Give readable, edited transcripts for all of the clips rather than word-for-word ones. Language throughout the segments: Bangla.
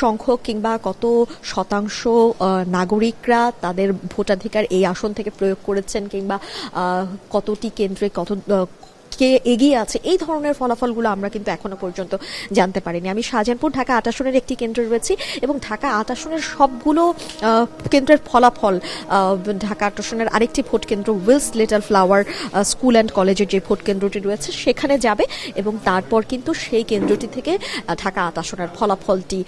সংখ্যক কিংবা কত শতাংশ নাগরিকরা তাদের ভোটাধিকার এই আসন থেকে প্রয়োগ করেছেন কিংবা কতটি কেন্দ্রে কত কে এগিয়ে আছে, এই ধরনের ফলাফলগুলো আমরা কিন্তু এখনো পর্যন্ত জানতে পারিনি। আমি শাহজাহানপুর ঢাকা ৮ আসনের একটি কেন্দ্রে রয়েছি এবং ঢাকা ৮ আসনের সবগুলো কেন্দ্রের ফলাফল, ঢাকা ৮ আসনের আরেকটি ভোট কেন্দ্র Wills Little Flower School and কলেজের যে ভোট কেন্দ্রটি রয়েছে সেখানে যাবে এবং তারপর কিন্তু সেই কেন্দ্রটি থেকে ঢাকা ৮ আসনের ফলাফলটি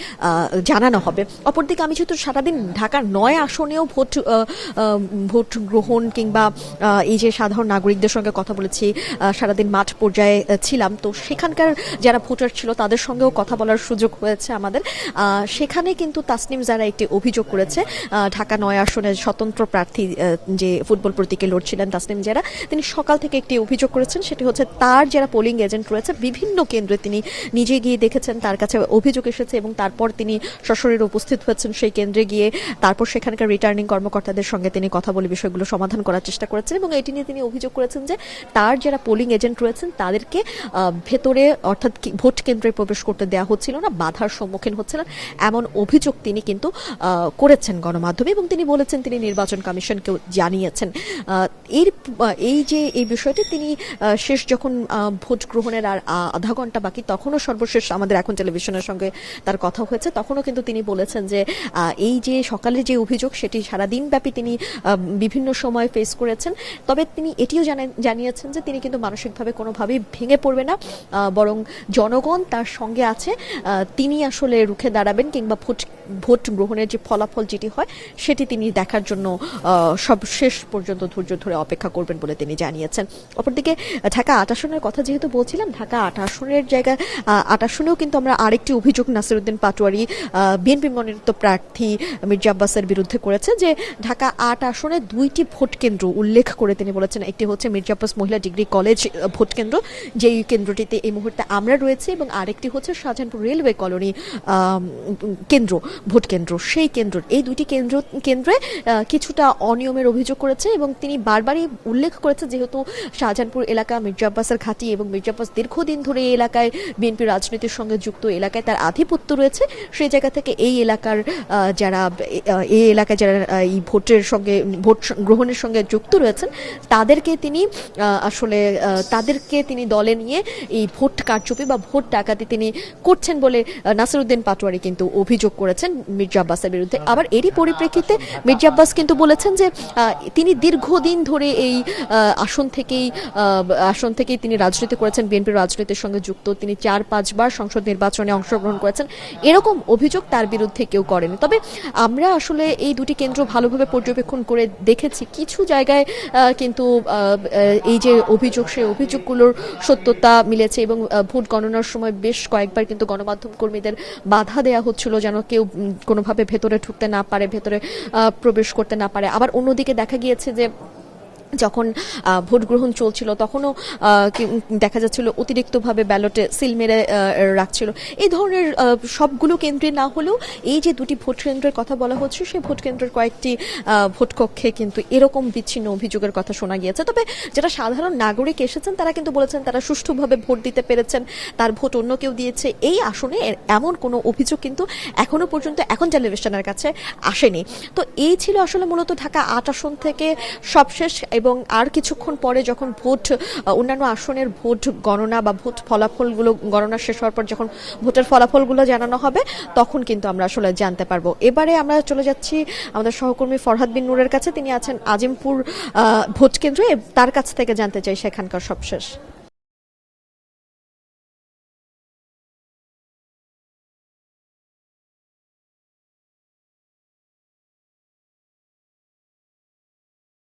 জানানো হবে। অপরদিকে আমি যেহেতু সারাদিন ঢাকার ৯ আসনেও ভোট গ্রহণ কিংবা এই যে সাধারণ নাগরিকদের সঙ্গে কথা বলেছি, সারাদিন মাঠ পর্যায়ে ছিলাম, তো সেখানকার যারা ভোটার ছিল তাদের সঙ্গেও কথা বলার সুযোগ হয়েছে আমাদের। সেখানে কিন্তু তাসনিম যারা একটি অভিযোগ করেছে, ঢাকা ৯ আসনের স্বতন্ত্র প্রার্থী যে ফুটবল প্রতীকে লড়ছিলেন তাসনিম যারা, তিনি সকাল থেকে একটি অভিযোগ করেছেন, সেটি হচ্ছে তার যারা পোলিং এজেন্ট রয়েছে বিভিন্ন কেন্দ্রে তিনি নিজে গিয়ে দেখেছেন, তার কাছে অভিযোগ এসেছে এবং তারপর তিনি সশরীরে উপস্থিত হয়েছেন সেই কেন্দ্রে গিয়ে, তারপর সেখানকার রিটার্নিং কর্মকর্তাদের সঙ্গে তিনি কথা বলে বিষয়গুলো সমাধান করার চেষ্টা করেছেন এবং এটি নিয়ে তিনি অভিযোগ করেছেন যে তার যারা পোলিং এজেন্ট রয়েছেন তাদেরকে ভেতরে অর্থাৎ ভোট কেন্দ্রে প্রবেশ করতে দেওয়া হচ্ছিল না, বাধার সম্মুখীন হচ্ছিলেন, এমন অভিযোগ তিনি কিন্তু করেছেন গণমাধ্যমে এবং তিনি বলেছেন তিনি নির্বাচন কমিশনকেও জানিয়েছেন। এই যে এই বিষয়টি তিনি শেষ যখন ভোট গ্রহণের আর আধা ঘন্টা বাকি তখনও সর্বশেষ আমাদের এখন টেলিভিশনের সঙ্গে তার কথা হয়েছে, তখনও কিন্তু তিনি বলেছেন যে এই যে সকালে যে অভিযোগ সেটি সারাদিন ব্যাপী তিনি বিভিন্ন সময় ফেস করেছেন, তবে তিনি এটিও জানিয়েছেন যে তিনি কিন্তু মানসিকভাবে কোনোভাবেই ভেঙে পড়বে না, বরং জনগণ তার সঙ্গে আছে, তিনি আসলে রুখে দাঁড়াবেন কিংবা ভোট গ্রহণের যে ফলাফল যেটি হয় সেটি তিনি দেখার জন্য সব শেষ পর্যন্ত ধৈর্য ধরে অপেক্ষা করবেন বলে তিনি জানিয়েছেন। অপরদিকে ঢাকা ৮ আসনের কথা যেহেতু বলছিলাম, ঢাকা ৮ আসনের জায়গায় ৮ আসনেও কিন্তু আমরা আরেকটি অভিযোগ নাসিরউদ্দিন পাটোয়ারি বিএনপি মনোনীত প্রার্থী মির্জা আব্বাসের বিরুদ্ধে করেছে যে ঢাকা ৮ আসনে 2টি ভোট কেন্দ্র উল্লেখ করে তিনি বলেছেন, একটি হচ্ছে মির্জা আব্বাস মহিলা ডিগ্রি কলেজ ভোট কেন্দ্র যেই কেন্দ্রটিতে এই মুহূর্তে আমরা রয়েছি এবং আরেকটি হচ্ছে শাহজাহানপুর রেলওয়ে কলোনি কেন্দ্র ভোট কেন্দ্র, সেই কেন্দ্র, এই দুটি কেন্দ্রে কিছুটা অনিয়মের অভিযোগ করেছে এবং তিনি বারবারই উল্লেখ করেছে যেহেতু শাহজাহানপুর এলাকা মির্জা আব্বাসের ঘাঁটি এবং মির্জা আব্বাস দীর্ঘদিন ধরে এই এলাকায় বিএনপি রাজনীতির সঙ্গে যুক্ত, এলাকায় তার আধিপত্য রয়েছে, সেই জায়গা থেকে এই এলাকায় যারা এই ভোটের সঙ্গে ভোট গ্রহণের সঙ্গে যুক্ত রয়েছেন তাদেরকে তিনি দলে নিয়ে এই ভোট কারচুপি বা ভোট ডাকাতি তিনি করছেন বলে নাসিরউদ্দিন পাটোয়ারি কিন্তু অভিযোগ করেছেন মির্জা আব্বাসের বিরুদ্ধে। আবার এরই পরিপ্রেক্ষিতে মির্জা আব্বাস কিন্তু বলেছেন যে তিনি দীর্ঘদিন ধরে এই আসন থেকেই তিনি রাজনীতি করেছেন, বিএনপির রাজনীতির সঙ্গে যুক্ত, তিনি 4-5 বার সংসদ নির্বাচনে অংশগ্রহণ করেছেন, এরকম অভিযোগ তার বিরুদ্ধে কেউ করেনি। তবে আমরা আসলে এই দুটি কেন্দ্র ভালোভাবে পর্যবেক্ষণ করে দেখেছি, কিছু জায়গায় কিন্তু এই যে অভিযোগ সেই অভিযোগগুলোর সত্যতা মিলেছে এবং ভোট গণনার সময় বেশ কয়েকবার কিন্তু গণমাধ্যম কর্মীদের বাধা দেওয়া হচ্ছিল যেন কেউ কোনোভাবে ভেতরে ঢুকতে না পারে, ভেতরে প্রবেশ করতে না পারে। আবার অন্যদিকে দেখা গিয়েছে যে যখন ভোট গ্রহণ চলছিল তখনও দেখা যাচ্ছিল অতিরিক্তভাবে ব্যালটে সিল মেরে রাখছিল। এই ধরনের সবগুলো কেন্দ্রে না হলেও এই যে দুটি ভোট কেন্দ্রের কথা বলা হচ্ছে সেই ভোট কেন্দ্রের কয়েকটি ভোট কক্ষে কিন্তু এরকম বিচ্ছিন্ন অভিযোগের কথা শোনা গিয়েছে। তবে যারা সাধারণ নাগরিক এসেছেন তারা কিন্তু বলেছেন তারা সুষ্ঠুভাবে ভোট দিতে পেরেছেন, তার ভোট অন্য কেউ দিয়েছে, এই আসনে এমন কোনো অভিযোগ কিন্তু এখনো পর্যন্ত এখন টেলিভিশনের কাছে আসেনি। তো এই ছিল আসলে মূলত ঢাকা ৮ আসন থেকে সবশেষ এবং আর কিছুক্ষণ পরে যখন অন্যান্য আসনের ভোট গণনা বা ভোট ফলাফলগুলো গণনা শেষ হওয়ার পর যখন ভোটের ফলাফলগুলো জানানো হবে তখন কিন্তু আমরা আসলে জানতে পারবো। এবারে আমরা চলে যাচ্ছি আমাদের সহকর্মী ফরহাদ বিন নূরের কাছে, তিনি আছেন আজিমপুর ভোট কেন্দ্রে, তার কাছ থেকে জানতে চাই সেখানকার সবশেষ।